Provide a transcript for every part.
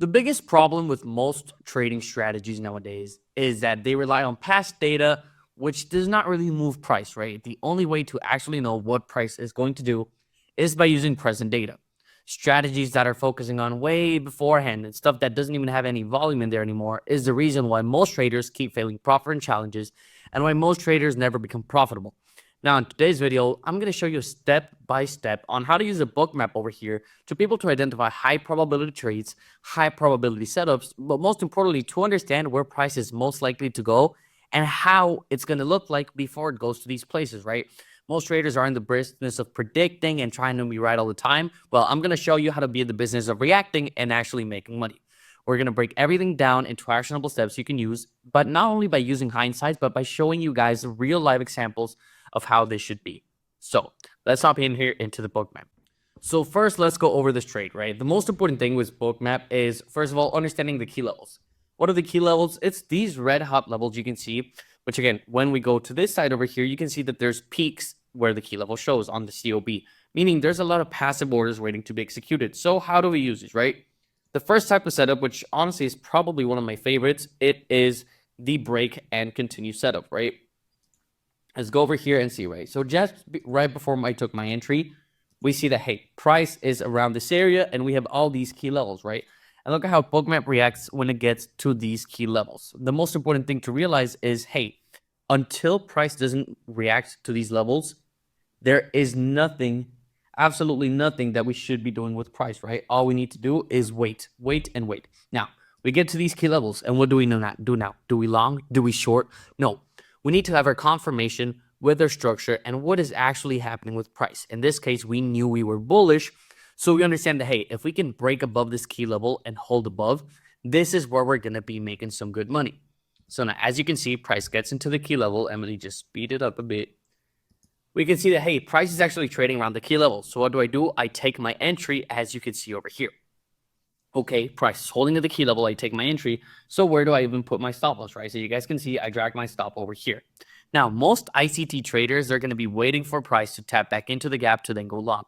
The biggest problem with most trading strategies nowadays is that they rely on past data, which does not really move price, right? The only way to actually know what price is going to do is by using present data. Strategies that are focusing on way beforehand and stuff that doesn't even have any volume in there anymore is the reason why most traders keep failing profit and challenges and why most traders never become profitable. Now, in today's video, I'm going to show you step by step on how to use a Bookmap over here to be able to identify high probability trades, high probability setups, but most importantly, to understand where price is most likely to go and how it's going to look like before it goes to these places, right? Most traders are in the business of predicting and trying to be right all the time. Well, I'm going to show you how to be in the business of reacting and actually making money. We're going to break everything down into actionable steps you can use, but not only by using hindsight, but by showing you guys real life examples of how this should be. So let's hop in here into the Bookmap. So first, let's go over this trade, right? The most important thing with Bookmap is, first of all, understanding the key levels. What are the key levels? It's these red hot levels you can see, which again, when we go to this side over here, you can see that there's peaks where the key level shows on the COB, meaning there's a lot of passive orders waiting to be executed. So how do we use this, right? The first type of setup, which honestly is probably one of my favorites, it is the break and continue setup, right? Let's go over here and see, right? So just right before I took my entry, we see that, hey, price is around this area and we have all these key levels, right? And look at how Bookmap reacts when it gets to these key levels. The most important thing to realize is, hey, until price doesn't react to these levels, there is nothing, absolutely nothing that we should be doing with price, right? All we need to do is wait. Now, we get to these key levels and what do we do now? Do we long? Do we short? No. We need to have our confirmation with our structure and what is actually happening with price. In this case, we knew we were bullish, so we understand that, hey, if we can break above this key level and hold above, this is where we're going to be making some good money. So now, as you can see, price gets into the key level. Emily, just speed it up a bit. We can see that, hey, price is actually trading around the key level. So what do? I take my entry, as you can see over here. Okay, price is holding at the key level, I take my entry. So where do I even put my stop loss, right? So you guys can see I drag my stop over here. Now, most ICT traders are going to be waiting for price to tap back into the gap to then go long.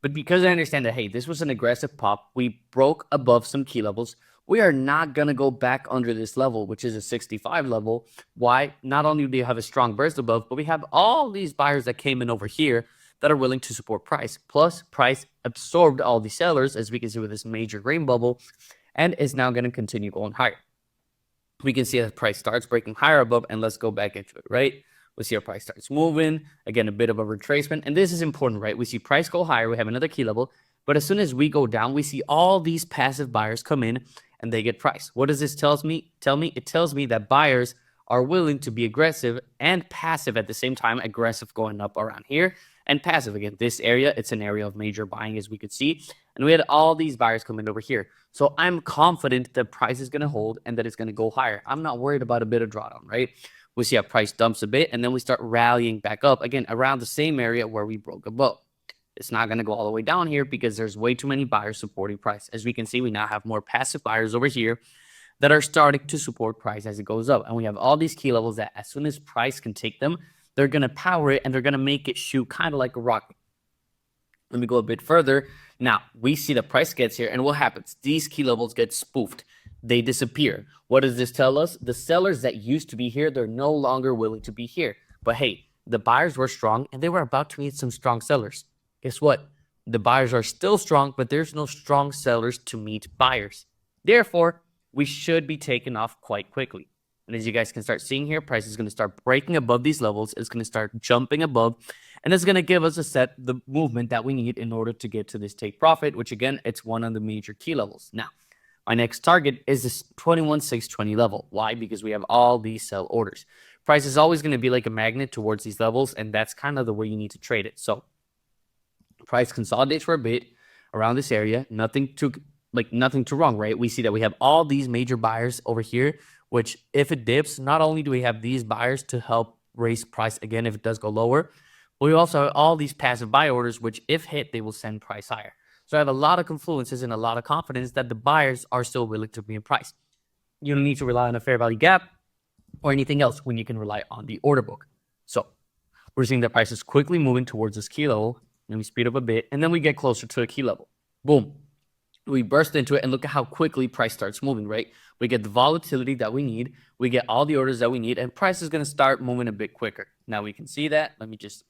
But because I understand that, hey, this was an aggressive pop, we broke above some key levels. We are not going to go back under this level, which is a 65 level. Why? Not only do you have a strong burst above, but we have all these buyers that came in over here that are willing to support price. Plus, price absorbed all the sellers, as we can see with this major green bubble, and is now going to continue going higher. We can see that price starts breaking higher above, and let's go back into it, right? We see our price starts moving. Again, a bit of a retracement, and this is important, right? We see price go higher, we have another key level, but as soon as we go down, we see all these passive buyers come in, and they get price. What does this tell me? It tells me that buyers are willing to be aggressive and passive at the same time. Aggressive going up around here, and passive again. This area, it's an area of major buying, as we could see. And we had all these buyers coming over here. So I'm confident that price is going to hold and that it's going to go higher. I'm not worried about a bit of drawdown, right? We see how price dumps a bit, and then we start rallying back up, again, around the same area where we broke above. It's not going to go all the way down here because there's way too many buyers supporting price. As we can see, we now have more passive buyers over here that are starting to support price as it goes up. And we have all these key levels that as soon as price can take them, they're going to power it and they're going to make it shoot kind of like a rocket. Let me go a bit further. Now, we see the price gets here, and what happens? These key levels get spoofed. They disappear. What does this tell us? The sellers that used to be here, they're no longer willing to be here. But hey, the buyers were strong, and they were about to meet some strong sellers. Guess what? The buyers are still strong, but there's no strong sellers to meet buyers. Therefore, we should be taken off quite quickly. And as you guys can start seeing here, price is going to start breaking above these levels. It's going to start jumping above, and it's going to give us the movement that we need in order to get to this take profit, which again, it's one of the major key levels. Now, my next target is this 21,620 level. Why? Because we have all these sell orders. Price is always going to be like a magnet towards these levels, and that's kind of the way you need to trade it. So price consolidates for a bit around this area. Nothing too wrong, right? We see that we have all these major buyers over here, which if it dips, not only do we have these buyers to help raise price again if it does go lower, but we also have all these passive buy orders, which if hit, they will send price higher. So I have a lot of confluences and a lot of confidence that the buyers are still willing to be in price. You don't need to rely on a fair value gap or anything else when you can rely on the order book. So we're seeing that price is quickly moving towards this key level. Let me speed up a bit, and then we get closer to a key level. Boom. we burst into it and look at how quickly price starts moving, right? We get the volatility that we need, we get all the orders that we need, and price is going to start moving a bit quicker. Now we can see that. Let me just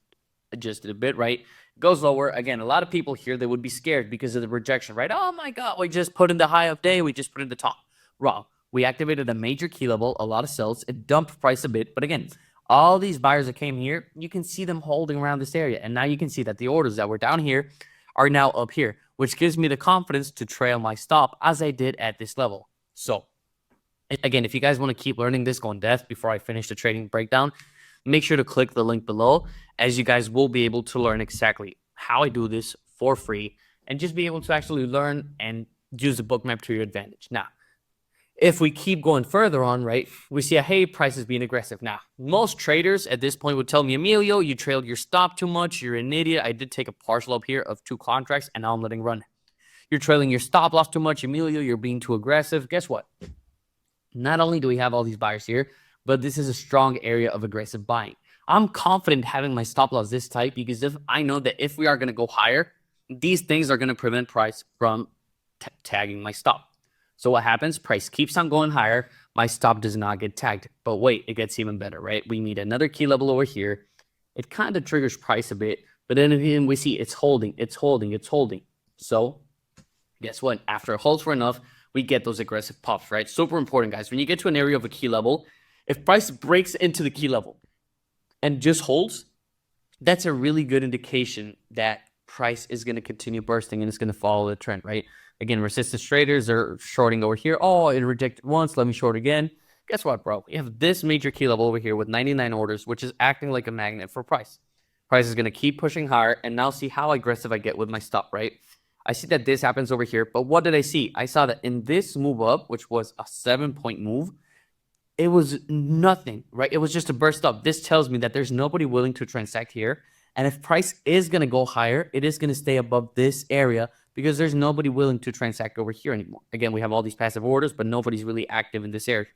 adjust it a bit, right? It goes lower. Again, a lot of people here, they would be scared because of the rejection, right? Oh my God, we just put in the high of day, we just put in the top. Wrong. We activated a major key level, a lot of sells, it dumped price a bit, but again, all these buyers that came here, you can see them holding around this area. And now you can see that the orders that were down here are now up here, which gives me the confidence to trail my stop as I did at this level. So again, if you guys want to keep learning this, go in depth before I finish the trading breakdown, make sure to click the link below, as you guys will be able to learn exactly how I do this for free and just be able to actually learn and use the Bookmap to your advantage. Now, if we keep going further on, right, we see hey, price is being aggressive. Now, most traders at this point would tell me, Emilio, you trailed your stop too much. You're an idiot. I did take a partial up here of 2 contracts, and now I'm letting run. You're trailing your stop loss too much, Emilio. You're being too aggressive. Guess what? Not only do we have all these buyers here, but this is a strong area of aggressive buying. I'm confident having my stop loss this tight because if I know that if we are going to go higher, these things are going to prevent price from tagging my stop. So what happens? Price keeps on going higher. My stop does not get tagged. But wait, it gets even better, right? We need another key level over here. It kind of triggers price a bit, but then again, we see it's holding, it's holding, it's holding. So guess what? After it holds for enough, we get those aggressive pops, right? Super important, guys. When you get to an area of a key level, if price breaks into the key level and just holds, that's a really good indication that price is going to continue bursting and it's going to follow the trend, right? Again, resistance traders are shorting over here. Oh, it rejected once. Let me short again. Guess what, bro? We have this major key level over here with 99 orders, which is acting like a magnet for price. Price is going to keep pushing higher, and now see how aggressive I get with my stop, right? I see that this happens over here, but what did I see? I saw that in this move up, which was a 7-point move, it was nothing, right? It was just a burst up. This tells me that there's nobody willing to transact here. And if price is going to go higher, it is going to stay above this area because there's nobody willing to transact over here anymore. Again, we have all these passive orders, but nobody's really active in this area.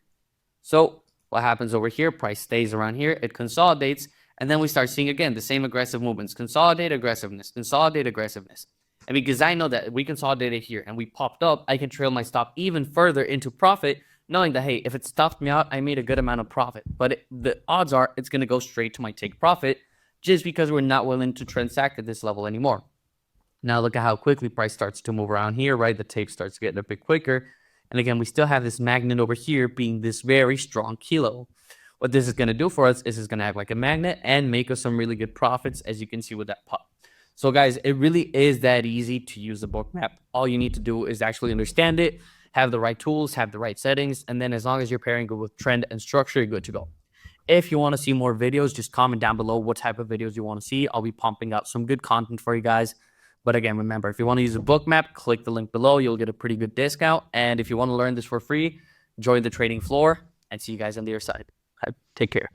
So what happens over here? Price stays around here. It consolidates. And then we start seeing, again, the same aggressive movements. Consolidate aggressiveness. Consolidate aggressiveness. And because I know that we consolidated here and we popped up, I can trail my stop even further into profit, knowing that, hey, if it stopped me out, I made a good amount of profit. But the odds are it's going to go straight to my take profit just because we're not willing to transact at this level anymore. Now look at how quickly price starts to move around here, right? The tape starts getting a bit quicker. And again, we still have this magnet over here being this very strong kilo. What this is going to do for us is it's going to act like a magnet and make us some really good profits, as you can see with that pop. So guys, it really is that easy to use the Bookmap. All you need to do is actually understand it, have the right tools, have the right settings, and then as long as you're pairing it with trend and structure, you're good to go. If you want to see more videos, just comment down below what type of videos you want to see. I'll be pumping out some good content for you guys. But again, remember, if you want to use a Bookmap, click the link below. You'll get a pretty good discount. And if you want to learn this for free, join the trading floor and see you guys on the other side. Take care.